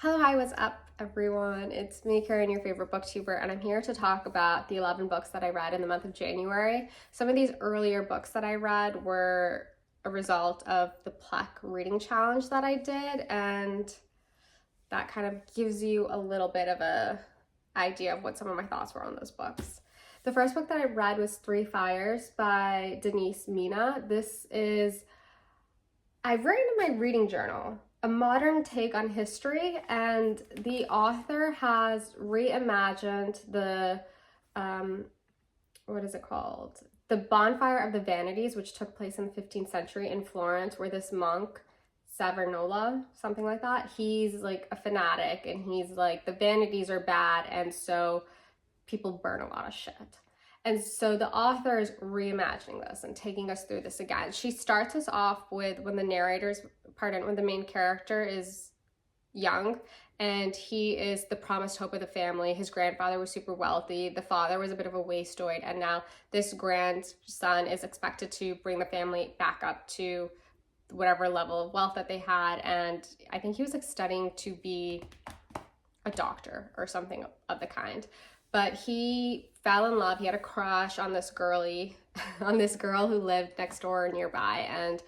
Hello, hi, what's up, everyone? It's me, Karen, your favorite booktuber, and I'm here to talk about the 11 books that I read in the month of January. Some of these earlier books that I read were a result of the Plaque reading challenge that I did, and that kind of gives you a little bit of a idea of what some of my thoughts were on those books. The first book that I read was Three Fires by Denise Mina. I've written in my reading journal a modern take on history, and the author has reimagined the what is it called? The Bonfire of the Vanities, which took place in the 15th century in Florence, where this monk, Savonarola, something like that, he's like a fanatic, and he's like, the vanities are bad, and so people burn a lot of shit. And so the author is reimagining this and taking us through this again. She starts us off with when the main character is young, and he is the promised hope of the family. His grandfather was super wealthy. The father was a bit of a wastoid, and now this grandson is expected to bring the family back up to whatever level of wealth that they had. And I think he was like studying to be a doctor or something of the kind. But he fell in love. He had a crush on this girl who lived next door nearby, and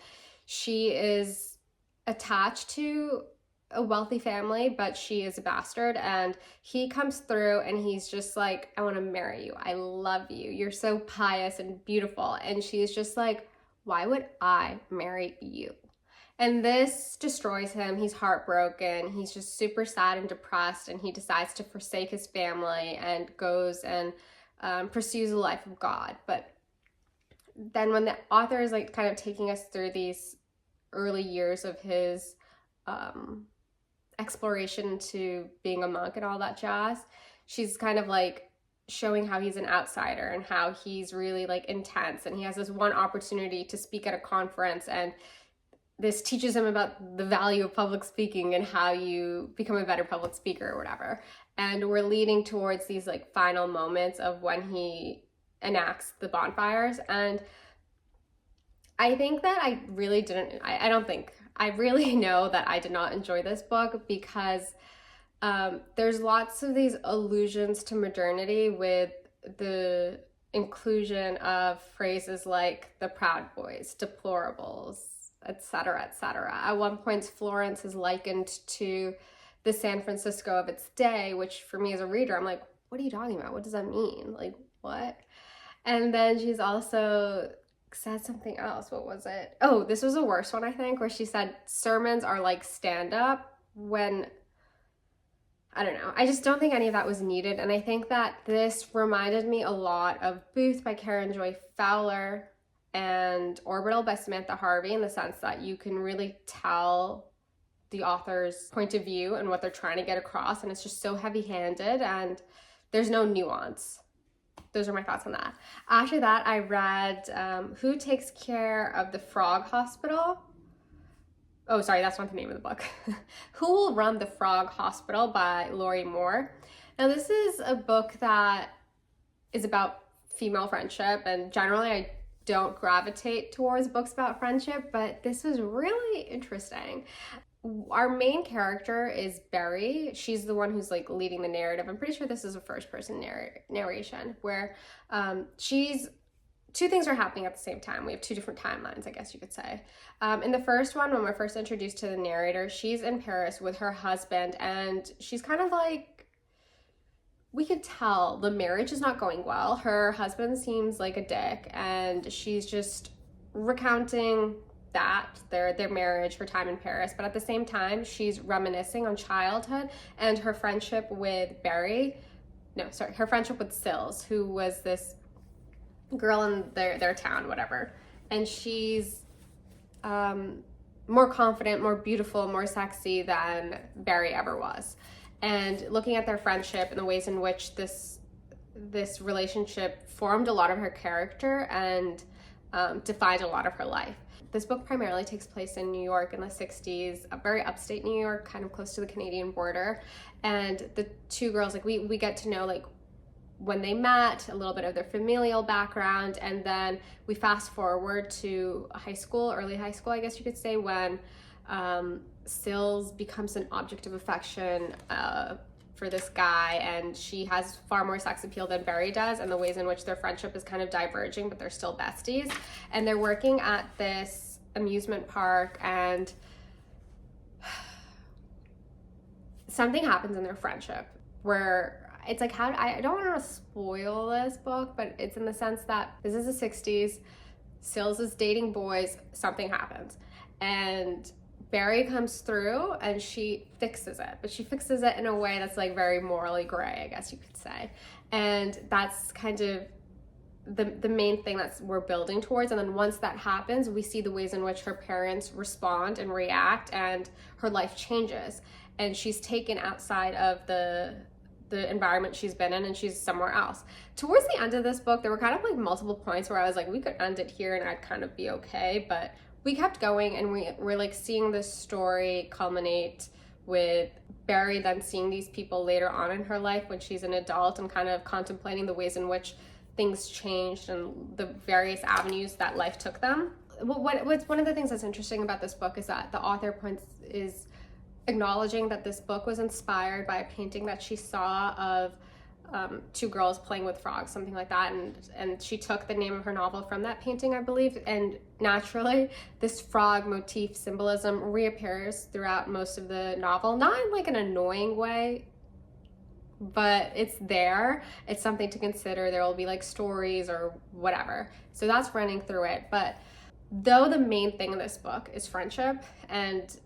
she is attached to a wealthy family, but she is a bastard. And he comes through and he's just like, I want to marry you. I love you. You're so pious and beautiful. And she's just like, why would I marry you? And this destroys him. He's heartbroken. He's just super sad and depressed, and he decides to forsake his family and goes and pursues the life of God. But then when the author is like kind of taking us through these early years of his exploration to being a monk and all that jazz, she's kind of like showing how he's an outsider and how he's really like intense, and he has this one opportunity to speak at a conference, and this teaches him about the value of public speaking and how you become a better public speaker or whatever. And we're leading towards these like final moments of when he enacts the bonfires. And I think that I really know that I did not enjoy this book because there's lots of these allusions to modernity with the inclusion of phrases like the Proud Boys, deplorables, etc., etc. At one point, Florence is likened to the San Francisco of its day, which for me as a reader, I'm like, what are you talking about? What does that mean? Like, what? And then she's also said something else. What was it? Oh, this was the worst one, I think, where she said sermons are like stand-up, when I don't know. I just don't think any of that was needed. And I think that this reminded me a lot of Booth by Karen Joy Fowler and Orbital by Sammantha Harvey, in the sense that you can really tell the author's point of view and what they're trying to get across, and it's just so heavy-handed and there's no nuance. Those are my thoughts on that. After that, I read Who Takes Care of the Frog Hospital? Oh, sorry, that's not the name of the book. Who Will Run the Frog Hospital by Lorrie Moore. Now, this is a book that is about female friendship, and generally I don't gravitate towards books about friendship, but this was really interesting. Our main character is Barry. She's the one who's like leading the narrative. I'm pretty sure this is a first-person narration where two things are happening at the same time. We have two different timelines, I guess you could say. In the first one, when we're first introduced to the narrator, she's in Paris with her husband, and she's kind of like, we could tell the marriage is not going well. Her husband seems like a dick, and she's just recounting that, their marriage, her time in Paris. But at the same time, she's reminiscing on childhood and her friendship with her friendship with Sills, who was this girl in their town, whatever. And she's more confident, more beautiful, more sexy than Barry ever was. And looking at their friendship and the ways in which this relationship formed a lot of her character and defined a lot of her life. This book primarily takes place in New York in the 60s, very upstate New York, kind of close to the Canadian border. And the two girls, like we get to know like when they met, a little bit of their familial background, and then we fast forward to high school, early high school, I guess you could say, when Sills becomes an object of affection for this guy, and she has far more sex appeal than Barry does, and the ways in which their friendship is kind of diverging, but they're still besties. And they're working at this amusement park, and something happens in their friendship where it's like, I don't want to spoil this book, but it's in the sense that this is the 60s, Sills is dating boys, something happens, and Barry comes through and she fixes it, but she fixes it in a way that's like very morally gray, I guess you could say. And that's kind of the main thing that we're building towards. And then once that happens, we see the ways in which her parents respond and react, and her life changes. And she's taken outside of the environment she's been in, and she's somewhere else. Towards the end of this book, there were kind of like multiple points where I was like, we could end it here and I'd kind of be okay, but we kept going, and we're like seeing this story culminate with Barry then seeing these people later on in her life when she's an adult, and kind of contemplating the ways in which things changed and the various avenues that life took them. What's one of the things that's interesting about this book is that the author is acknowledging that this book was inspired by a painting that she saw of two girls playing with frogs, something like that, and she took the name of her novel from that painting, I believe. And naturally, this frog motif symbolism reappears throughout most of the novel, not in like an annoying way, but it's there. It's something to consider. There will be like stories or whatever, so that's running through it. But though the main thing in this book is friendship, and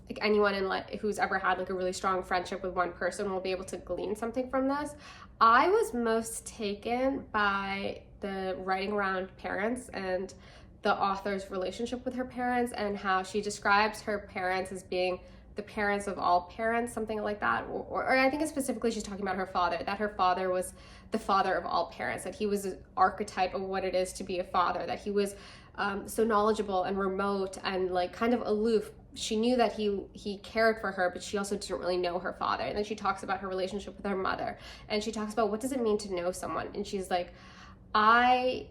like anyone in who's ever had like a really strong friendship with one person will be able to glean something from this, I was most taken by the writing around parents and the author's relationship with her parents, and how she describes her parents as being the parents of all parents, something like that. Or I think specifically she's talking about her father, that her father was the father of all parents, that he was an archetype of what it is to be a father, that he was so knowledgeable and remote and like kind of aloof. She knew that he cared for her, but she also didn't really know her father. And then she talks about her relationship with her mother, and she talks about what does it mean to know someone. And she's like, I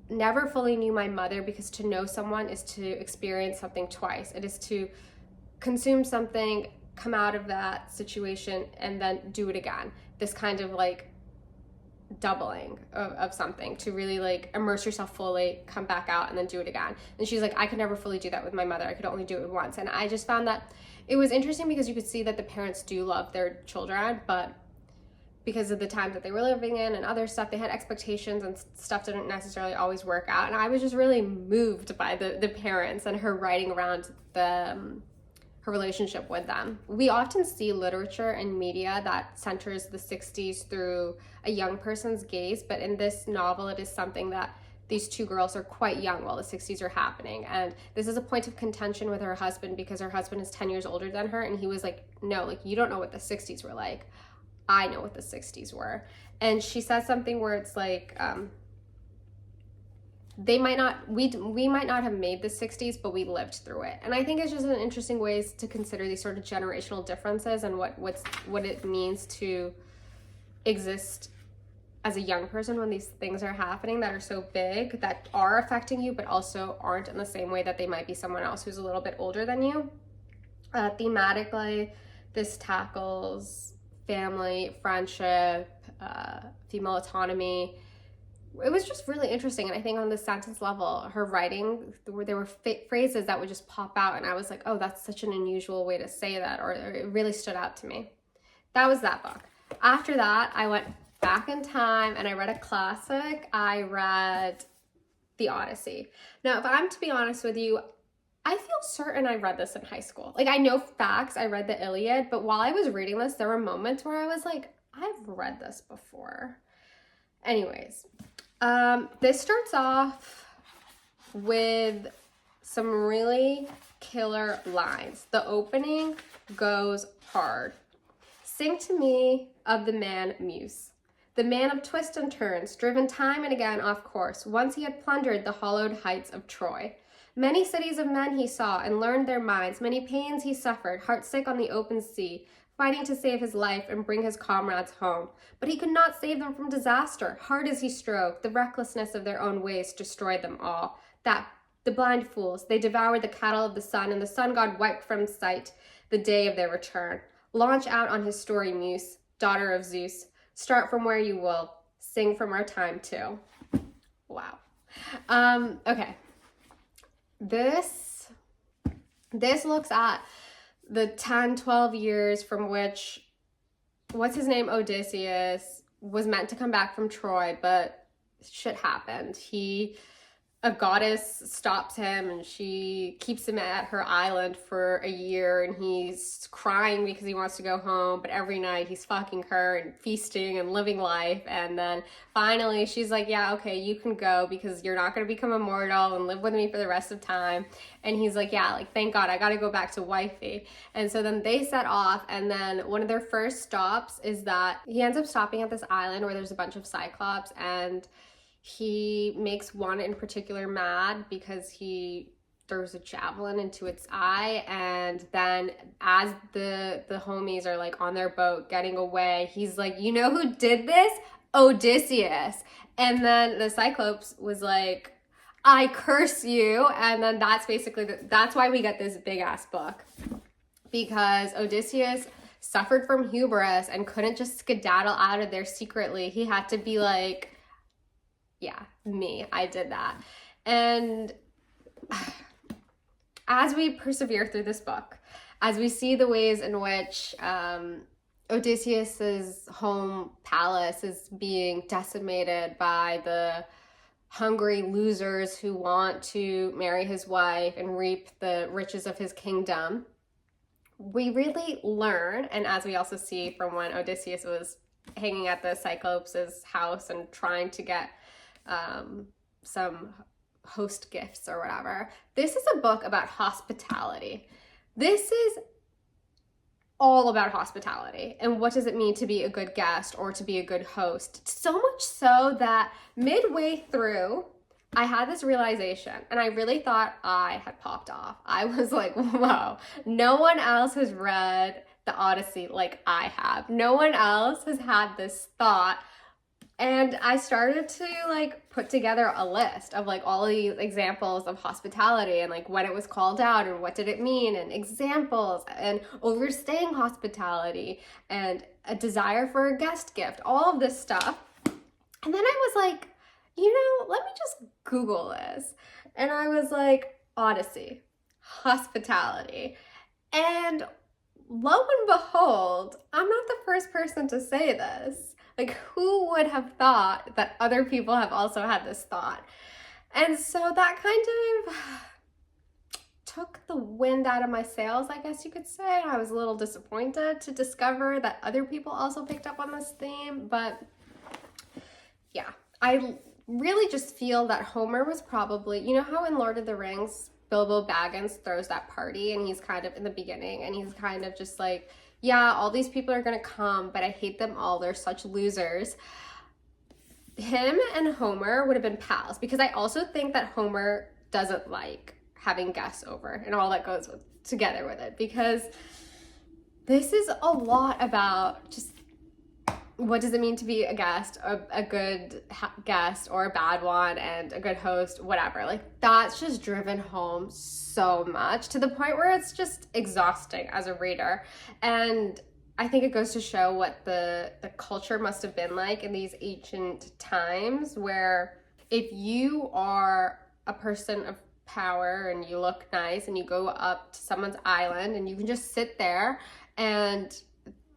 never fully knew my mother, because to know someone is to experience something twice. It is to consume something, come out of that situation, and then do it again. This kind of like doubling of something, to really like immerse yourself fully, come back out, and then do it again. And she's like, I could never fully do that with my mother. I could only do it once. And I just found that it was interesting, because you could see that the parents do love their children, but because of the times that they were living in and other stuff, they had expectations, and stuff didn't necessarily always work out. And I was just really moved by the parents and her writing around her relationship with them. We often see literature and media that centers the 60s through a young person's gaze, but in this novel, it is something that these two girls are quite young while the 60s are happening. And this is a point of contention with her husband, because her husband is 10 years older than her, and he was like, no, like, you don't know what the 60s were like. I know what the 60s were. And she says something where it's like, we might not have made the 60s, but we lived through it. And I think it's just an interesting ways to consider these sort of generational differences, and what it means to exist as a young person when these things are happening that are so big, that are affecting you, but also aren't in the same way that they might be someone else who's a little bit older than you. Thematically, this tackles family, friendship, female autonomy. It was just really interesting. And I think on the sentence level, her writing, there were phrases that would just pop out, and I was like, oh, that's such an unusual way to say that, or it really stood out to me. That was that book. After that, I went back in time and I read a classic. I read The Odyssey. Now, if I'm to be honest with you, I feel certain I read this in high school. Like, I know facts, I read the Iliad, but while I was reading this, there were moments where I was like, I've read this before. Anyways, this starts off with some really killer lines. The opening goes hard. Sing to me of the man Muse, the man of twists and turns, driven time and again off course. Once he had plundered the hollowed heights of Troy. Many cities of men he saw and learned their minds. Many pains he suffered, heartsick on the open sea, fighting to save his life and bring his comrades home. But he could not save them from disaster. Hard as he strove, the recklessness of their own ways destroyed them all. That The blind fools, they devoured the cattle of the sun, and the sun god wiped from sight the day of their return. Launch out on his story, Muse, daughter of Zeus. Start from where you will. Sing from our time too. Wow. Okay. This looks at the 10, 12 years from which, what's his name, Odysseus, was meant to come back from Troy, but shit happened. A goddess stops him and she keeps him at her island for a year, and he's crying because he wants to go home, but every night he's fucking her and feasting and living life. And then finally she's like, yeah, okay, you can go because you're not going to become immortal and live with me for the rest of time. And he's like, yeah, like, thank God, I got to go back to wifey. And so then they set off, and then one of their first stops is that he ends up stopping at this island where there's a bunch of Cyclops, and he makes one in particular mad because he throws a javelin into its eye. And then as the homies are like on their boat getting away, he's like, you know who did this? Odysseus. And then the Cyclops was like, I curse you. And then that's basically, that's why we get this big ass book, because Odysseus suffered from hubris and couldn't just skedaddle out of there secretly. He had to be like, yeah, I did that. And as we persevere through this book, as we see the ways in which Odysseus's home palace is being decimated by the hungry losers who want to marry his wife and reap the riches of his kingdom, we really learn, and as we also see from when Odysseus was hanging at the Cyclops' house and trying to get some host gifts or whatever. This is a book about hospitality. This is all about hospitality and what does it mean to be a good guest or to be a good host. So much so that midway through, I had this realization and I really thought I had popped off. I was like, whoa, no one else has read the Odyssey like I have. No one else has had this thought. And I started to like put together a list of like all of these examples of hospitality and like when it was called out and what did it mean and examples and overstaying hospitality and a desire for a guest gift, all of this stuff. And then I was like, you know, let me just Google this. And I was like, Odyssey, hospitality. And lo and behold, I'm not the first person to say this. Like, who would have thought that other people have also had this thought? And so that kind of took the wind out of my sails, I guess you could say. I was a little disappointed to discover that other people also picked up on this theme. But yeah, I really just feel that Homer was probably, you know how in Lord of the Rings, Bilbo Baggins throws that party and he's kind of in the beginning and he's kind of just like, yeah, all these people are gonna come, but I hate them all. They're such losers. Him and Homer would have been pals because I also think that Homer doesn't like having guests over and all that goes together with it, because this is a lot about just what does it mean to be a guest, a good guest or a bad one, and a good host, whatever. Like, that's just driven home so much to the point where it's just exhausting as a reader. And I think it goes to show what the culture must have been like in these ancient times, where if you are a person of power and you look nice and you go up to someone's island and you can just sit there and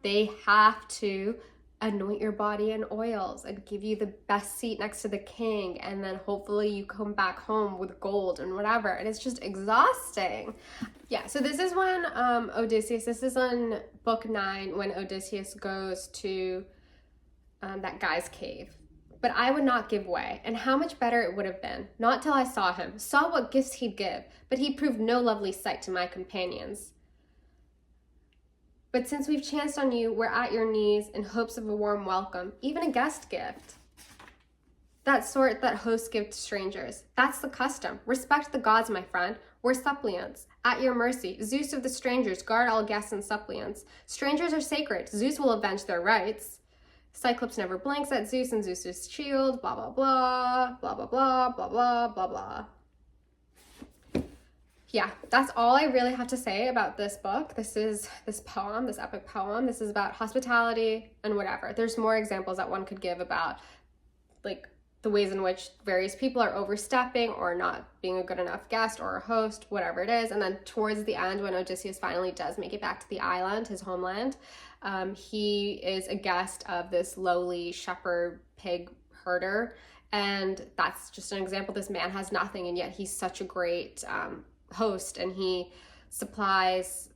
they have to anoint your body in oils and give you the best seat next to the king, and then hopefully you come back home with gold and whatever, and it's just exhausting. Yeah, so this is when Odysseus, this is on book 9 when Odysseus goes to that guy's cave. But I would not give way, and how much better it would have been, not till I saw him, saw what gifts he'd give, but he proved no lovely sight to my companions. But since we've chanced on you, we're at your knees in hopes of a warm welcome, even a guest gift. That sort that hosts give to strangers. That's the custom. Respect the gods, my friend. We're suppliants. At your mercy, Zeus of the strangers, guard all guests and suppliants. Strangers are sacred. Zeus will avenge their rights. Cyclops never blinks at Zeus and Zeus's shield, blah, blah, blah, blah, blah, blah, blah, blah, blah, blah. Yeah, that's all I really have to say about this book. This epic poem. This is about hospitality and whatever. There's more examples that one could give about like the ways in which various people are overstepping or not being a good enough guest or a host, whatever it is. And then towards the end, when Odysseus finally does make it back to the island, his homeland, he is a guest of this lowly shepherd pig herder. And that's just an example. This man has nothing, and yet he's such a great host, and he supplies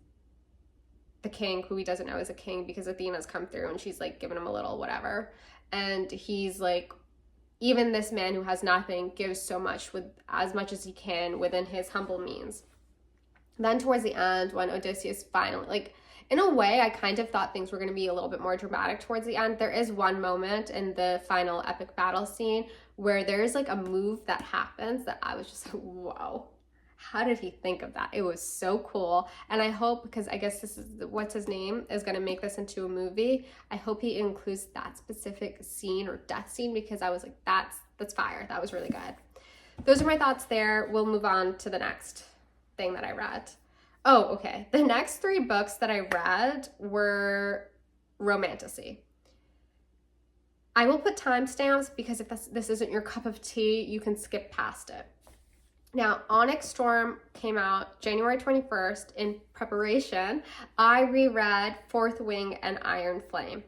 the king, who he doesn't know is a king, because Athena's come through and she's like giving him a little whatever. And he's like, even this man who has nothing gives so much, with as much as he can within his humble means. Then towards the end, when Odysseus finally, like, in a way, I kind of thought things were going to be a little bit more dramatic towards the end. There is one moment in the final epic battle scene where there's like a move that happens that I was just like, whoa, how did he think of that? It was so cool. And I hope, because I guess this is what's his name is going to make this into a movie, I hope he includes that specific scene or death scene, because I was like, that's fire. That was really good. Those are my thoughts there. We'll move on to the next thing that I read. Oh, okay. The next 3 books that I read were romantasy. I will put timestamps, because if this isn't your cup of tea, you can skip past it. Now, Onyx Storm came out January 21st. In preparation, I reread Fourth Wing and Iron Flame.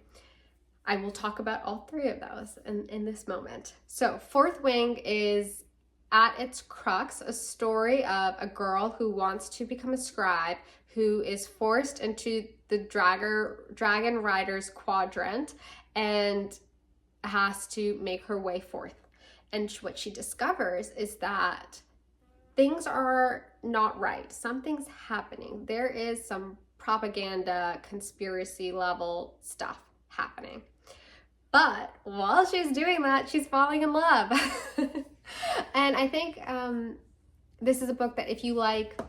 I will talk about all 3 of those in this moment. So Fourth Wing is, at its crux, a story of a girl who wants to become a scribe, who is forced into the Dragon Rider's quadrant and has to make her way forth. And what she discovers is that things are not right. Something's happening. There is some propaganda, conspiracy level stuff happening. But while she's doing that, she's falling in love. And I think this is a book that if you like,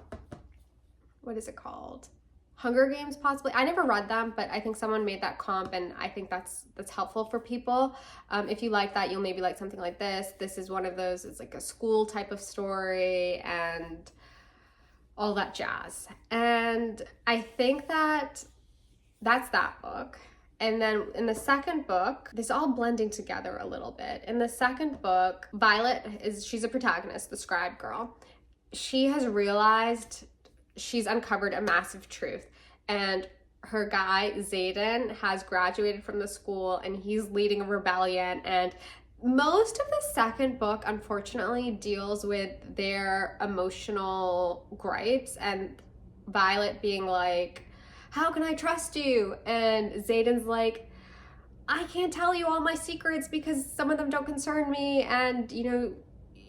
what is it called? Hunger Games, possibly. I never read them, but I think someone made that comp, and I think that's helpful for people. If you like that, you'll maybe like something like this. This is one of those, it's like a school type of story and all that jazz. And I think that's that book. And then in the second book, this all blending together a little bit. In the second book, Violet she's a protagonist, the scribe girl. She has realized she's uncovered a massive truth, and her guy Xaden has graduated from the school and he's leading a rebellion. And most of the second book, unfortunately, deals with their emotional gripes and Violet being like, how can I trust you? And Xaden's like, I can't tell you all my secrets because some of them don't concern me, and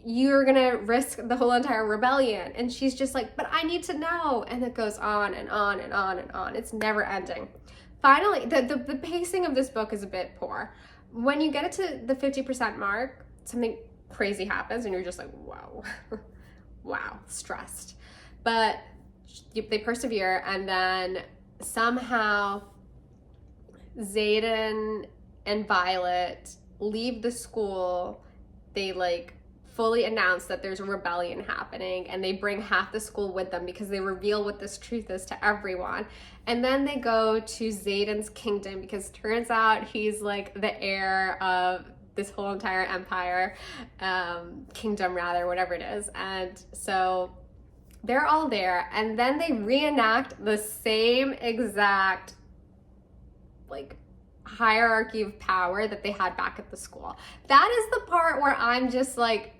you're gonna risk the whole entire rebellion. And she's just like, but I need to know. And it goes on and on and on and on. It's never ending. Finally, the pacing of this book is a bit poor. When you get it to the 50% mark, something crazy happens and you're just like, whoa, wow, stressed. But they persevere, and then somehow Xaden and Violet leave the school. They fully announce that there's a rebellion happening, and they bring half the school with them because they reveal what this truth is to everyone. And then they go to Xaden's kingdom, because turns out he's the heir of this whole entire empire, kingdom rather, whatever it is. And so they're all there, and then they reenact the same exact hierarchy of power that they had back at the school. That is the part where I'm just like,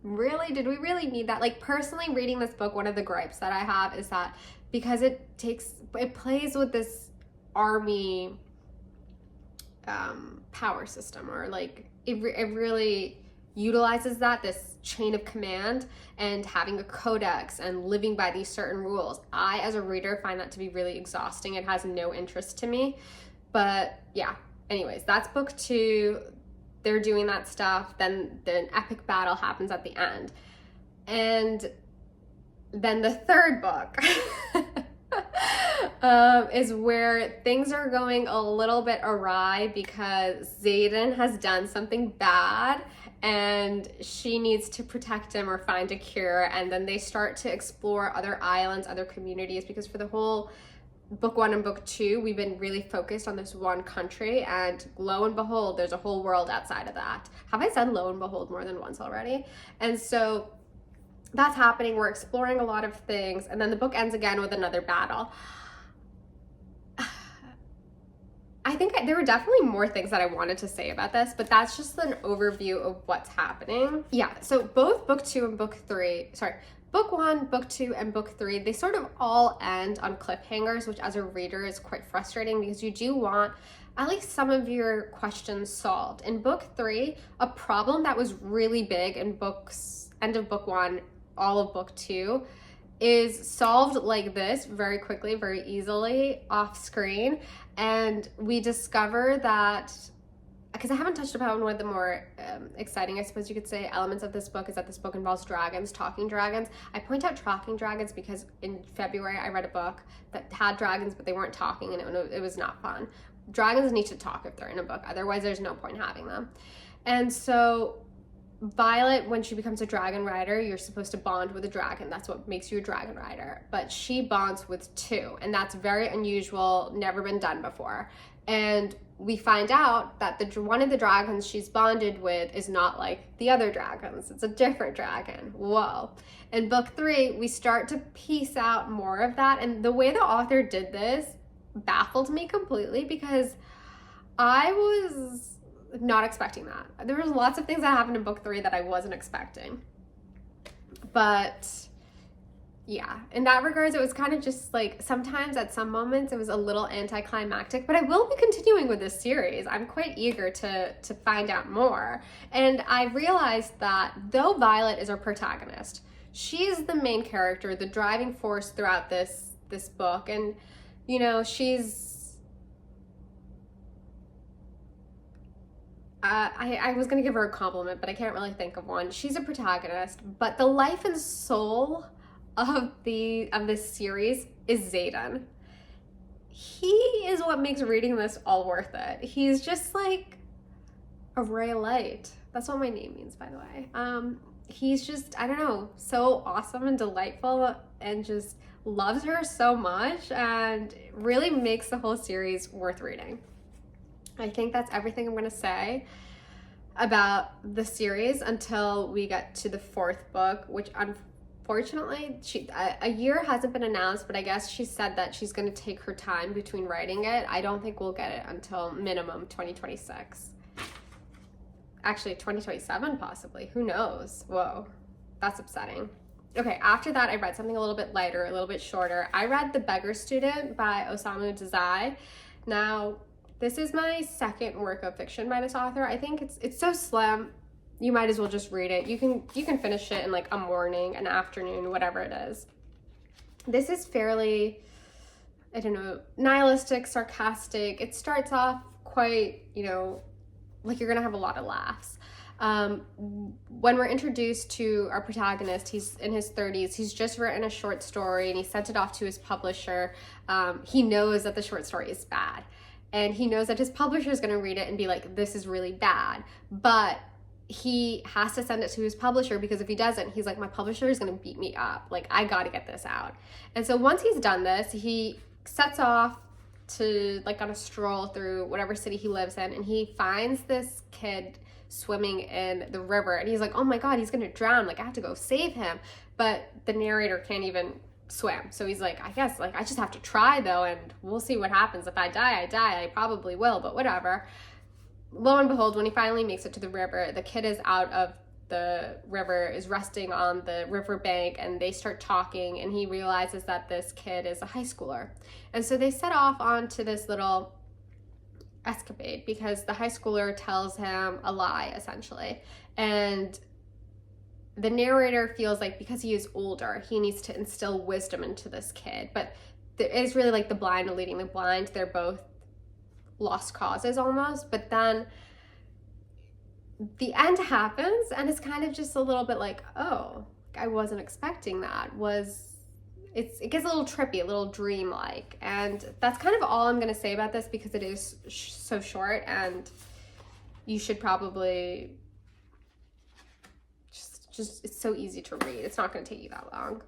really? Did we really need that? Personally, reading this book, one of the gripes that I have is that because it plays with this army power system, or it really utilizes this chain of command and having a codex and living by these certain rules. I, as a reader, find that to be really exhausting. It has no interest to me. But yeah, anyways, that's book 2. They're doing that stuff. Then an epic battle happens at the end. And then the third book is where things are going a little bit awry, because Xaden has done something bad and she needs to protect him or find a cure. And then they start to explore other islands, other communities, because for the whole book 1 and book 2, we've been really focused on this one country, and lo and behold, there's a whole world outside of that. Have I said lo and behold more than once already? And so that's happening. We're exploring a lot of things, and then the book ends again with another battle. I think there were definitely more things that I wanted to say about this, but that's just an overview of what's happening. Yeah, so both book 2 and book 3, book 1, book 2, and book 3, they sort of all end on cliffhangers, which as a reader is quite frustrating because you do want at least some of your questions solved. In book 3, a problem that was really big in end of book 1, all of book 2, is solved like this very quickly, very easily off screen. And we discover that, because I haven't touched upon one of the more exciting, I suppose you could say, elements of this book is that this book involves dragons, talking dragons. I point out talking dragons because in February I read a book that had dragons, but they weren't talking, and it was not fun. Dragons need to talk if they're in a book, otherwise there's no point having them. And so Violet, when she becomes a dragon rider, you're supposed to bond with a dragon. That's what makes you a dragon rider. But she bonds with 2, and that's very unusual, never been done before. And we find out that one of the dragons she's bonded with is not like the other dragons. It's a different dragon. Whoa. In book 3, we start to piece out more of that. And the way the author did this baffled me completely because I was not expecting that. There was lots of things that happened in book 3 that I wasn't expecting. But yeah, in that regards, it was kind of just like, sometimes at some moments it was a little anticlimactic, but I will be continuing with this series. I'm quite eager to find out more. And I realized that though Violet is our protagonist, she's the main character, the driving force throughout this book. And, you know, I was going to give her a compliment, but I can't really think of one. She's a protagonist, but the life and soul of this series is Xaden. He is what makes reading this all worth it. He's just like a ray of light. That's what my name means, by the way. He's just, I don't know, so awesome and delightful, and just loves her so much, and really makes the whole series worth reading. I think that's everything I'm going to say about the series until we get to the 4th book, which unfortunately, a year hasn't been announced, but I guess she said that she's going to take her time between writing it. I don't think we'll get it until minimum 2026. Actually, 2027 possibly. Who knows? Whoa, that's upsetting. Okay, after that, I read something a little bit lighter, a little bit shorter. I read The Beggar Student by Osamu Dazai. Now, this is my 2nd work of fiction by this author. I think it's so slim, you might as well just read it. You can finish it in like a morning, an afternoon, whatever it is. This is fairly, I don't know, nihilistic, sarcastic. It starts off quite, you know, like you're gonna have a lot of laughs. When we're introduced to our protagonist, he's in his 30s. He's just written a short story and he sent it off to his publisher. He knows that the short story is bad. And he knows that his publisher is going to read it and be like, this is really bad. But he has to send it to his publisher, because if he doesn't, he's like, my publisher is going to beat me up. Like, I got to get this out. And so once he's done this, he sets off to, like, on a stroll through whatever city he lives in. And he finds this kid swimming in the river. And he's like, oh my God, he's going to drown. Like, I have to go save him. But the narrator can't even swim. So he's like, I guess, like, I just have to try though, and we'll see what happens. If I die, I die. I probably will, but whatever. Lo and behold, when he finally makes it to the river, the kid is out of the river, is resting on the river bank, and they start talking, and he realizes that this kid is a high schooler. And so they set off onto this little escapade because the high schooler tells him a lie, essentially. And the narrator feels like because he is older, he needs to instill wisdom into this kid. But it's really like the blind leading the blind. They're both lost causes almost. But then the end happens, and it's kind of just a little bit like, oh, I wasn't expecting that. It gets a little trippy, a little dream-like. And that's kind of all I'm going to say about this, because it is so short, and you should probably it's so easy to read. It's not going to take you that long.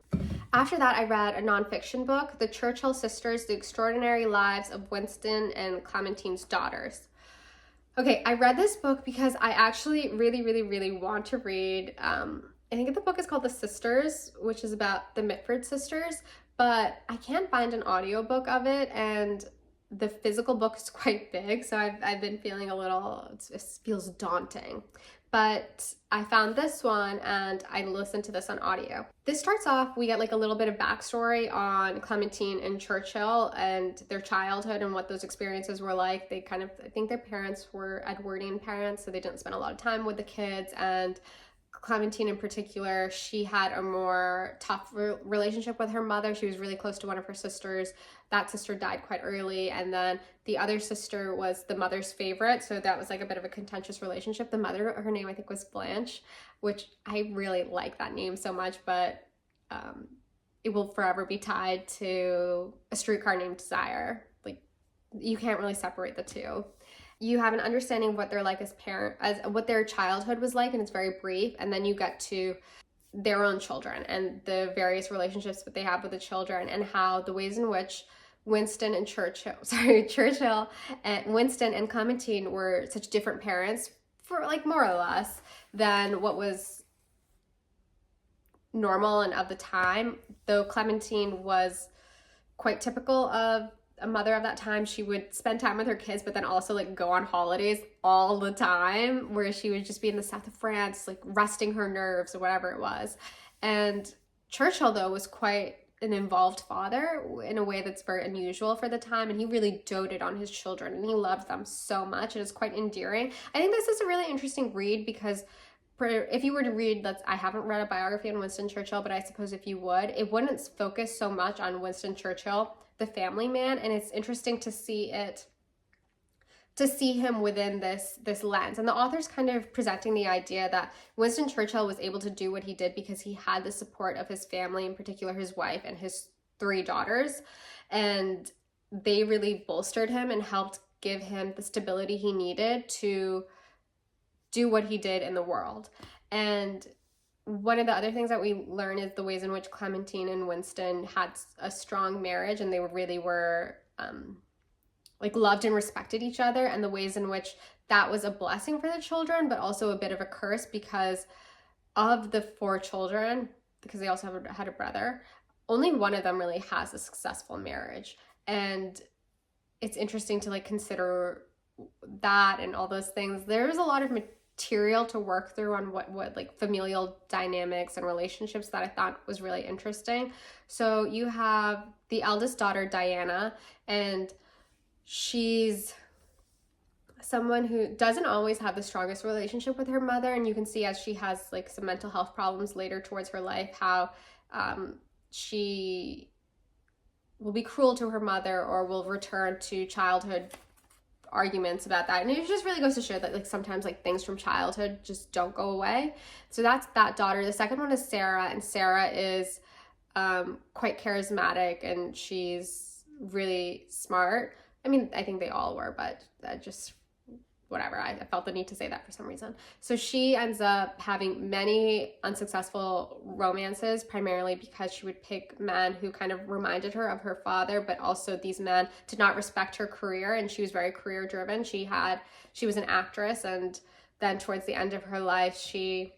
After that, I read a nonfiction book, The Churchill Sisters, The Extraordinary Lives of Winston and Clementine's Daughters. Okay, I read this book because I actually really, really, really want to read, I think the book is called The Sisters, which is about the Mitford sisters, but I can't find an audiobook of it, and the physical book is quite big, so I've been feeling a little, it feels daunting. But I found this one and I listened to this on audio. This starts off, we get like a little bit of backstory on Clementine and Churchill and their childhood and what those experiences were like. They kind of, I think their parents were Edwardian parents, so they didn't spend a lot of time with the kids, and Clementine in particular, she had a more tough relationship with her mother. She was really close to one of her sisters. That sister died quite early, and then the other sister was the mother's favorite, so that was like a bit of a contentious relationship. The mother, her name I think was Blanche, which I really like that name so much, but it will forever be tied to A Streetcar Named Desire. Like, you can't really separate the two. You have an understanding of what they're like as what their childhood was like, and it's very brief, and then you get to their own children and the various relationships that they have with the children, and how the ways in which Winston and Churchill and Winston and Clementine were such different parents, for like more or less, than what was normal and of the time. Though Clementine was quite typical of a mother of that time, she would spend time with her kids, but then also like go on holidays all the time, where she would just be in the south of France, like resting her nerves or whatever it was. And Churchill, though, was quite an involved father in a way that's very unusual for the time, and he really doted on his children and he loved them so much. It is quite endearing. I think this is a really interesting read because if you were to read, I haven't read a biography on Winston Churchill, but I suppose if you would, it wouldn't focus so much on Winston Churchill, the family man, and it's interesting to see him within this lens. And the author's kind of presenting the idea that Winston Churchill was able to do what he did because he had the support of his family, in particular his wife and his 3 daughters, and they really bolstered him and helped give him the stability he needed to do what he did in the world. And one of the other things that we learn is the ways in which Clementine and Winston had a strong marriage, and they really were like loved and respected each other, and the ways in which that was a blessing for the children, but also a bit of a curse because of the 4 children, because they also had a brother, only one of them really has a successful marriage. And it's interesting to like consider that and all those things. There's a lot of material to work through on what like familial dynamics and relationships that I thought was really interesting. So you have the eldest daughter, Diana, and she's someone who doesn't always have the strongest relationship with her mother, and you can see as she has like some mental health problems later towards her life how she will be cruel to her mother or will return to childhood arguments about that. And it just really goes to show that like sometimes like things from childhood just don't go away. So that's that daughter. The second one is Sarah, and Sarah is quite charismatic and she's really smart. I mean, I think they all were, but just whatever. I felt the need to say that for some reason. So she ends up having many unsuccessful romances, primarily because she would pick men who kind of reminded her of her father, but also these men did not respect her career, and she was very career driven. She was an actress, and then towards the end of her life, she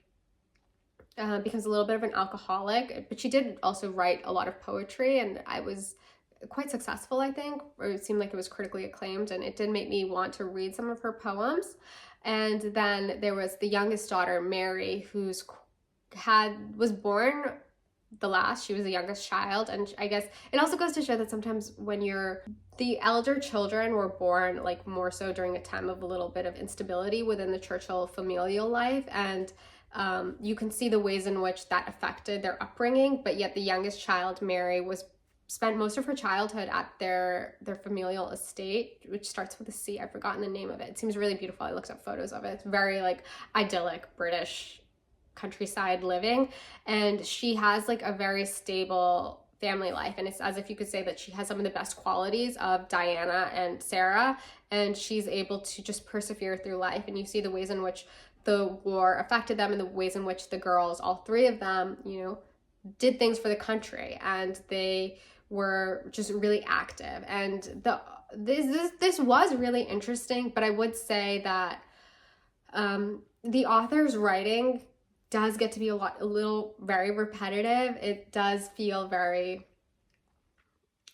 becomes a little bit of an alcoholic, but she did also write a lot of poetry, and I was quite successful, I think, or it seemed like it was critically acclaimed, and it did make me want to read some of her poems. And then there was the youngest daughter, Mary, was born the last. She was the youngest child, and I guess it also goes to show that sometimes when the elder children were born like more so during a time of a little bit of instability within the Churchill familial life, and you can see the ways in which that affected their upbringing, but yet the youngest child, Mary, spent most of her childhood at their familial estate, which starts with a C. I've forgotten the name of it. It seems really beautiful. I looked up photos of it. It's very like idyllic British countryside living. And she has like a very stable family life. And it's as if you could say that she has some of the best qualities of Diana and Sarah, and she's able to just persevere through life. And you see the ways in which the war affected them and the ways in which the girls, all three of them, you know, did things for the country, and they were just really active. And this was really interesting, but I would say that the author's writing does get to be a little very repetitive. It does feel a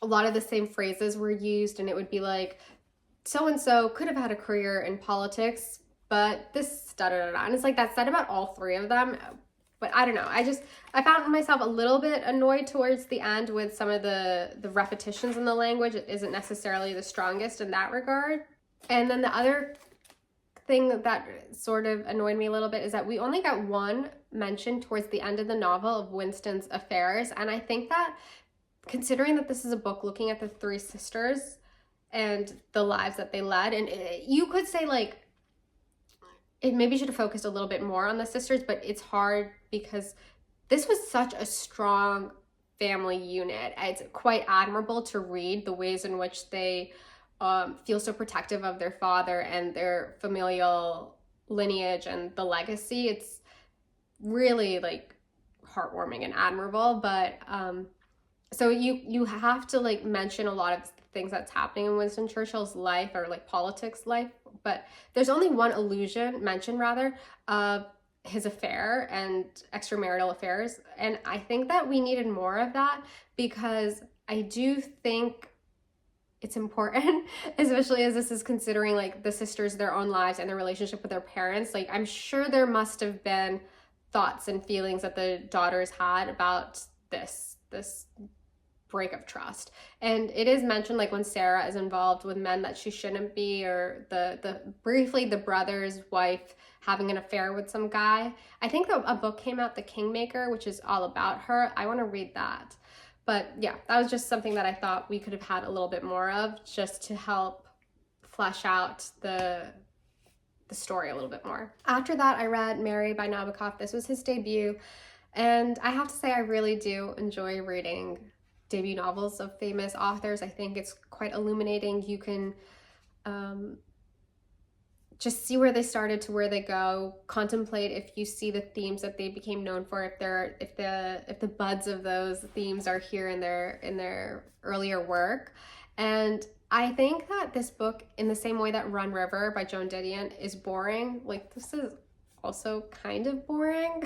lot of the same phrases were used, and it would be like, so-and-so could have had a career in politics, but this da-da-da-da. And it's like that said about all three of them. But I don't know. I found myself a little bit annoyed towards the end with some of the repetitions in the language. It isn't necessarily the strongest in that regard. And then the other thing that sort of annoyed me a little bit is that we only got one mention towards the end of the novel of Winston's affairs. And I think that, considering that this is a book looking at the three sisters and the lives that they led, and you could say like, it maybe should have focused a little bit more on the sisters, but it's hard because this was such a strong family unit. It's quite admirable to read the ways in which they feel so protective of their father and their familial lineage and the legacy. It's really like heartwarming and admirable. But so you have to like mention a lot of things that's happening in Winston Churchill's life, or like politics life, but there's only one mention of his affair and extramarital affairs. And I think that we needed more of that, because I do think it's important, especially as this is considering like the sisters, their own lives and their relationship with their parents. Like, I'm sure there must have been thoughts and feelings that the daughters had about this break of trust. And it is mentioned like when Sarah is involved with men that she shouldn't be, or briefly the brother's wife having an affair with some guy. I think a book came out, The Kingmaker, which is all about her. I want to read that. But yeah, that was just something that I thought we could have had a little bit more of, just to help flesh out the story a little bit more. After that, I read Mary by Nabokov. This was his debut. And I have to say, I really do enjoy reading debut novels of famous authors. I think it's quite illuminating. You can just see where they started to where they go, contemplate if you see the themes that they became known for, if the buds of those themes are here in their earlier work. And I think that this book, in the same way that Run River by Joan Didion is boring, like this is also kind of boring,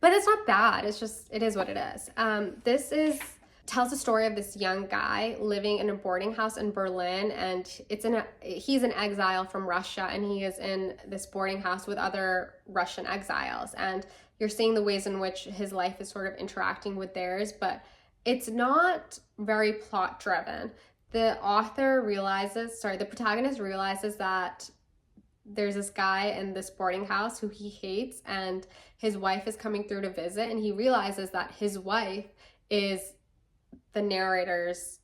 but it's not bad. It's just, it is what it is. This tells the story of this young guy living in a boarding house in Berlin, and he's in exile from Russia, and he is in this boarding house with other Russian exiles, and you're seeing the ways in which his life is sort of interacting with theirs, but it's not very plot driven. The protagonist realizes that there's this guy in this boarding house who he hates, and his wife is coming through to visit, and he realizes that his wife is the narrator's,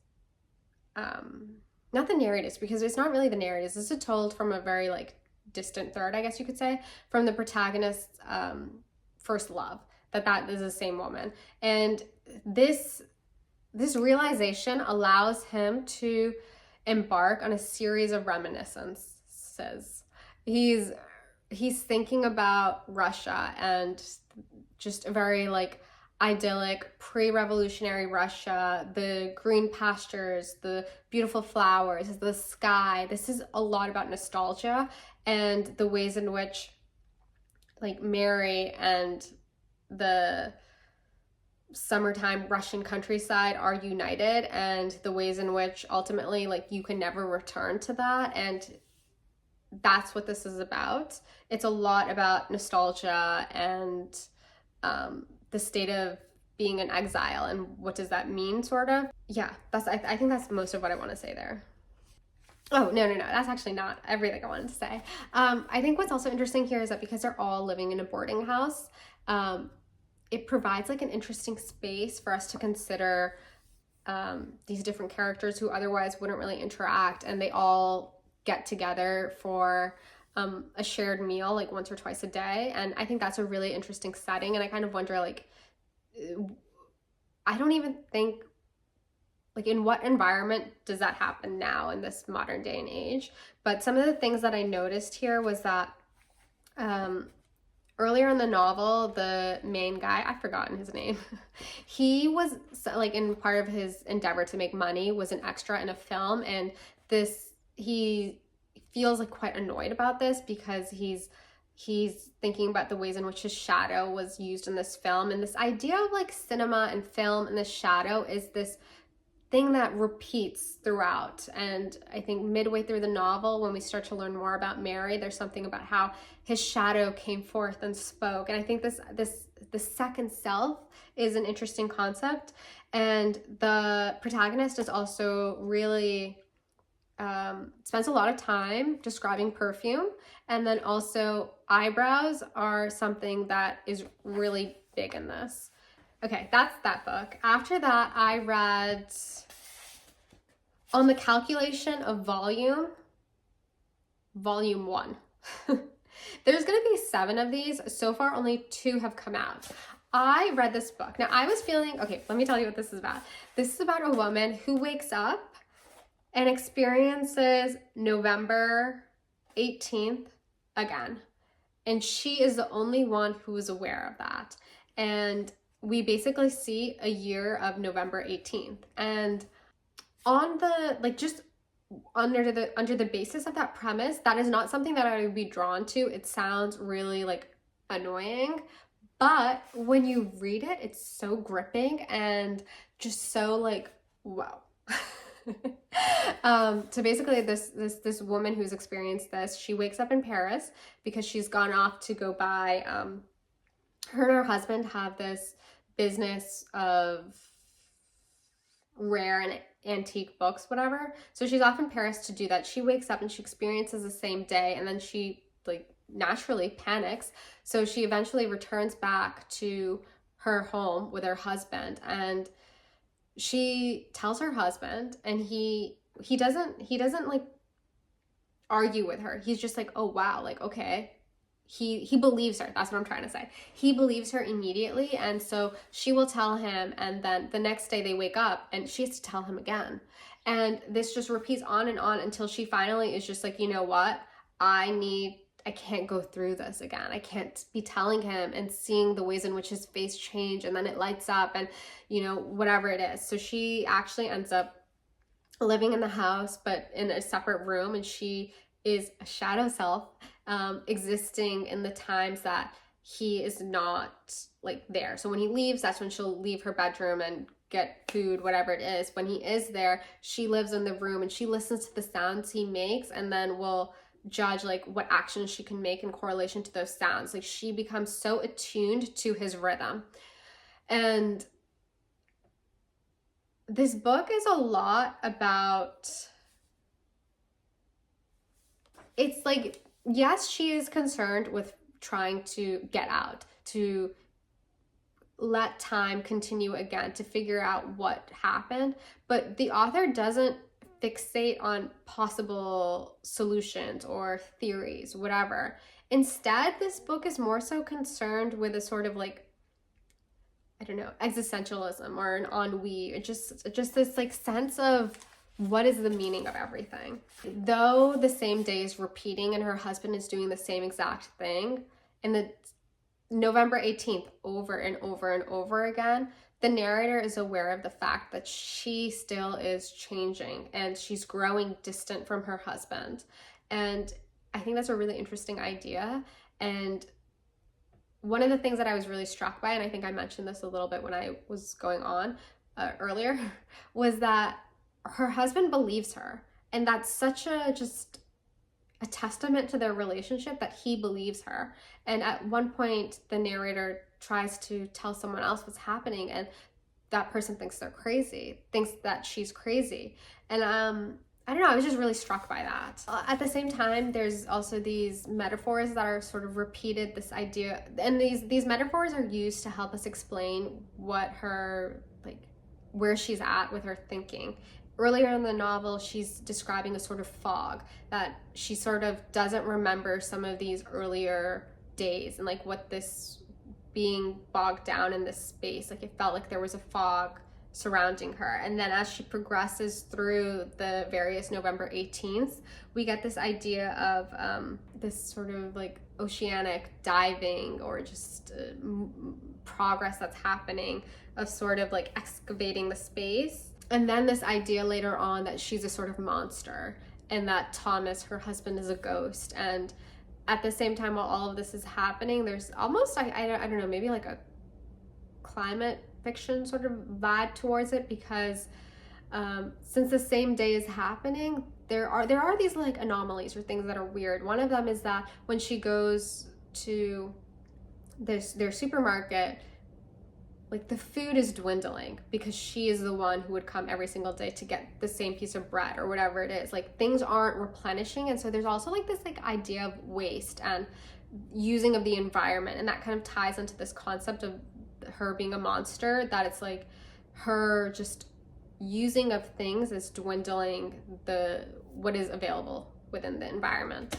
not the narrator's, because it's not really the narrator's. This is told from a very like distant third, I guess you could say, from the protagonist's first love, that is the same woman. And this realization allows him to embark on a series of reminiscences. He's thinking about Russia, and just a very like idyllic pre-revolutionary Russia, the green pastures, the beautiful flowers, the sky. This is a lot about nostalgia and the ways in which like Mary and the summertime Russian countryside are united, and the ways in which ultimately like you can never return to that. And that's what this is about. It's a lot about nostalgia and the state of being in exile, and what does that mean, sort of. Yeah, I think that's most of what I want to say there. Oh, no, that's actually not everything I wanted to say. I think what's also interesting here is that because they're all living in a boarding house, it provides like an interesting space for us to consider these different characters who otherwise wouldn't really interact, and they all get together for a shared meal like once or twice a day. And I think that's a really interesting setting, and I kind of wonder like, I don't even think like in what environment does that happen now in this modern day and age. But some of the things that I noticed here was that Earlier in the novel, the main guy, I've forgotten his name, he was like in part of his endeavor to make money was an extra in a film, and he feels like quite annoyed about this because he's thinking about the ways in which his shadow was used in this film, and this idea of like cinema and film and the shadow is this thing that repeats throughout. And I think midway through the novel, when we start to learn more about Mary, there's something about how his shadow came forth and spoke. And I think the second self is an interesting concept. And the protagonist is also really spends a lot of time describing perfume. And then also eyebrows are something that is really big in this. Okay, that's that book. After that, I read On the Calculation of Volume 1. There's going to be 7 of these. So far, only 2 have come out. I read this book. Now, I was feeling, okay, let me tell you what this is about. This is about a woman who wakes up and experiences November 18th again. And she is the only one who is aware of that. And we basically see a year of November 18th. And on the, like, just under the basis of that premise, that is not something that I would be drawn to. It sounds really like annoying, but when you read it, it's so gripping and just so like, wow. So basically this woman who's experienced this, she wakes up in Paris because she's gone off to go buy, her and her husband have this business of rare and antique books, whatever. So she's off in Paris to do that. She wakes up and she experiences the same day, and then she like naturally panics. So she eventually returns back to her home with her husband, and she tells her husband, and he doesn't like argue with her. He's just like, oh wow, like okay. He believes her. That's what I'm trying to say. He believes her immediately, and so she will tell him, and then the next day they wake up and she has to tell him again. And this just repeats on and on until she finally is just like, you know what? I can't go through this again. I can't be telling him and seeing the ways in which his face change and then it lights up and, you know, whatever it is. So she actually ends up living in the house, but in a separate room, and she is a shadow self, existing in the times that he is not like there. So when he leaves, that's when she'll leave her bedroom and get food, whatever it is. When he is there, she lives in the room and she listens to the sounds he makes, and then will judge like what actions she can make in correlation to those sounds. Like she becomes so attuned to his rhythm. And this book is a lot about, it's like, yes, she is concerned with trying to get out, to let time continue again, to figure out what happened. But the author doesn't fixate on possible solutions or theories, whatever. Instead, this book is more so concerned with a sort of like, I don't know, existentialism or an ennui, just this like sense of what is the meaning of everything. Though the same day is repeating and her husband is doing the same exact thing, and the November 18th over and over and over again, the narrator is aware of the fact that she still is changing and she's growing distant from her husband. And I think that's a really interesting idea. And one of the things that I was really struck by, and I think I mentioned this a little bit when I was going on earlier, was that her husband believes her. And that's such a testament to their relationship that he believes her. And at one point, the narrator tries to tell someone else what's happening, and that person thinks that she's crazy. And I don't know, I was just really struck by that. At the same time, there's also these metaphors that are sort of repeated, this idea, and these metaphors are used to help us explain what her, like, where she's at with her thinking. Earlier in the novel, she's describing a sort of fog, that she sort of doesn't remember some of these earlier days, and like what this being bogged down in this space, like it felt like there was a fog surrounding her. And then as she progresses through the various November 18th, we get this idea of this sort of like oceanic diving, or just progress that's happening of sort of like excavating the space. And then this idea later on that she's a sort of monster, and that Thomas, her husband, is a ghost. And at the same time, while all of this is happening, there's almost, I don't know, maybe like a climate fiction sort of vibe towards it, because since the same day is happening, there are these like anomalies or things that are weird. One of them is that when she goes to their supermarket, like the food is dwindling because she is the one who would come every single day to get the same piece of bread or whatever it is. Like things aren't replenishing. And so there's also like this like idea of waste and using of the environment, and that kind of ties into this concept of her being a monster, that it's like her just using of things is dwindling what is available within the environment.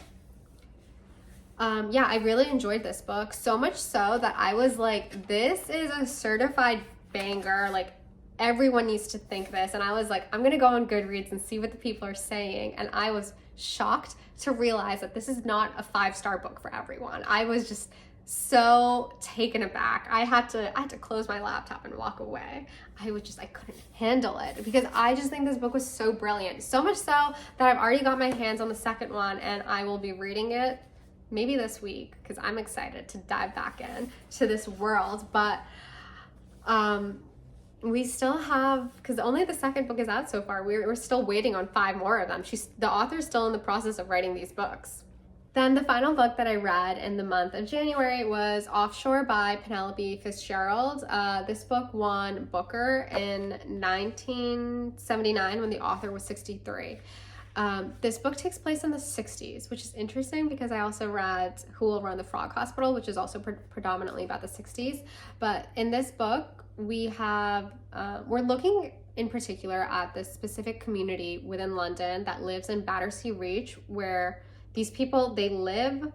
Yeah, I really enjoyed this book, so much so that I was like, this is a certified banger, like everyone needs to think this. And I was like, I'm gonna go on Goodreads and see what the people are saying, and I was shocked to realize that this is not a 5-star book for everyone. I was just so taken aback. I had to close my laptop and walk away. I couldn't handle it, because I just think this book was so brilliant, so much so that I've already got my hands on the second one, and I will be reading it maybe this week, because I'm excited to dive back in to this world. But we still have, because only the second book is out so far, we're still waiting on 5 more of them. The author's still in the process of writing these books. Then the final book that I read in the month of January was Offshore by Penelope Fitzgerald. This book won Booker in 1979 when the author was 63. This book takes place in the 60s, which is interesting because I also read Who Will Run the Frog Hospital, which is also predominantly about the 60s. But in this book, we're looking in particular at this specific community within London that lives in Battersea Reach, where these people, they live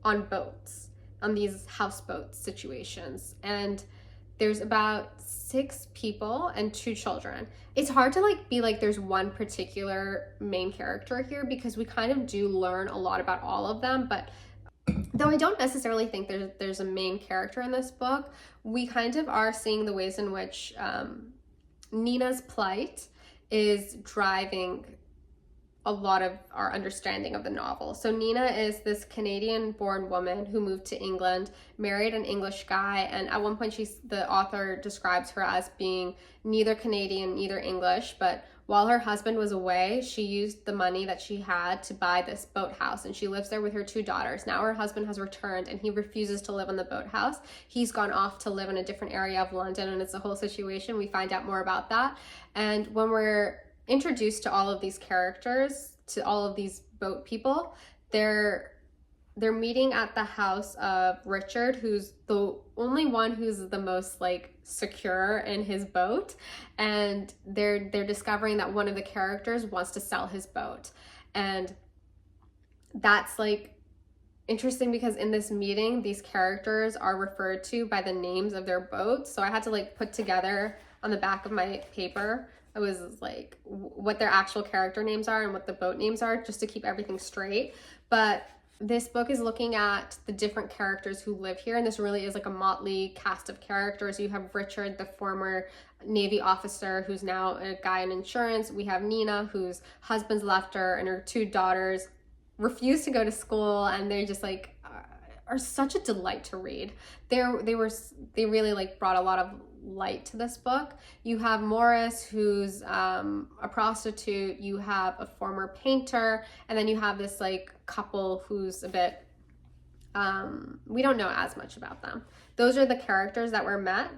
on boats, on these houseboat situations. And there's about 6 people and 2 children. It's hard to like be like there's one particular main character here, because we kind of do learn a lot about all of them. But though I don't necessarily think there's a main character in this book, we kind of are seeing the ways in which Nina's plight is driving a lot of our understanding of the novel. So Nina is this Canadian-born woman who moved to England, married an English guy, and at one point the author describes her as being neither Canadian, neither English, but while her husband was away, she used the money that she had to buy this boathouse, and she lives there with her 2 daughters. Now her husband has returned, and he refuses to live in the boathouse. He's gone off to live in a different area of London, and it's a whole situation. We find out more about that. And when we're introduced to all of these characters, to all of these boat people, they're meeting at the house of Richard, who's the only one who's the most like secure in his boat, and they're discovering that one of the characters wants to sell his boat. And that's like interesting because in this meeting these characters are referred to by the names of their boats. So I had to like put together on the back of my paper, I was like what their actual character names are and what the boat names are, just to keep everything straight. But this book is looking at the different characters who live here, and this really is like a motley cast of characters. You have Richard, the former Navy officer who's now a guy in insurance. We have Nina, whose husband's left her, and her 2 daughters refuse to go to school, and they just like are such a delight to read. They really like brought a lot of light to this book. You have Morris, who's a prostitute. You have a former painter, and then you have this like couple who's a bit we don't know as much about them. Those are the characters that were met.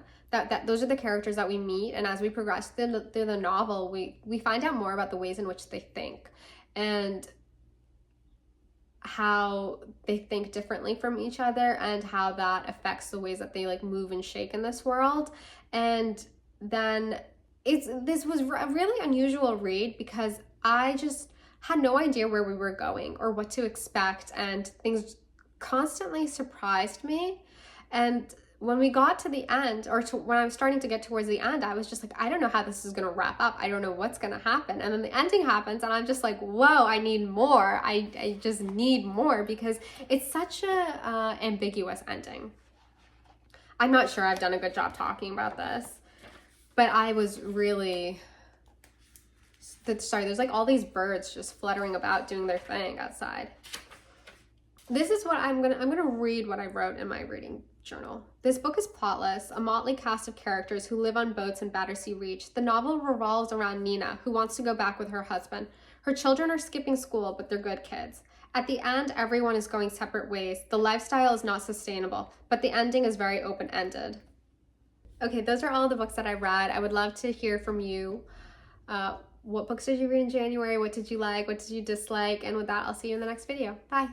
Those are the characters that we meet, and as we progress through the novel, we find out more about the ways in which they think and how they think differently from each other, and how that affects the ways that they like move and shake in this world. And then this was a really unusual read because I just had no idea where we were going or what to expect, and things constantly surprised me. And when we got to the end, or when I was starting to get towards the end, I was just like, I don't know how this is going to wrap up. I don't know what's going to happen. And then the ending happens and I'm just like, whoa, I need more. I just need more, because it's such a ambiguous ending. I'm not sure I've done a good job talking about this, but I was really, sorry, there's like all these birds just fluttering about doing their thing outside. This is what I'm gonna read what I wrote in my reading journal. This book is plotless, a motley cast of characters who live on boats in Battersea Reach. The novel revolves around Mina, who wants to go back with her husband. Her children are skipping school, but they're good kids. At the end, everyone is going separate ways. The lifestyle is not sustainable, but the ending is very open-ended. Okay, those are all the books that I read. I would love to hear from you. What books did you read in January? What did you like? What did you dislike? And with that, I'll see you in the next video. Bye.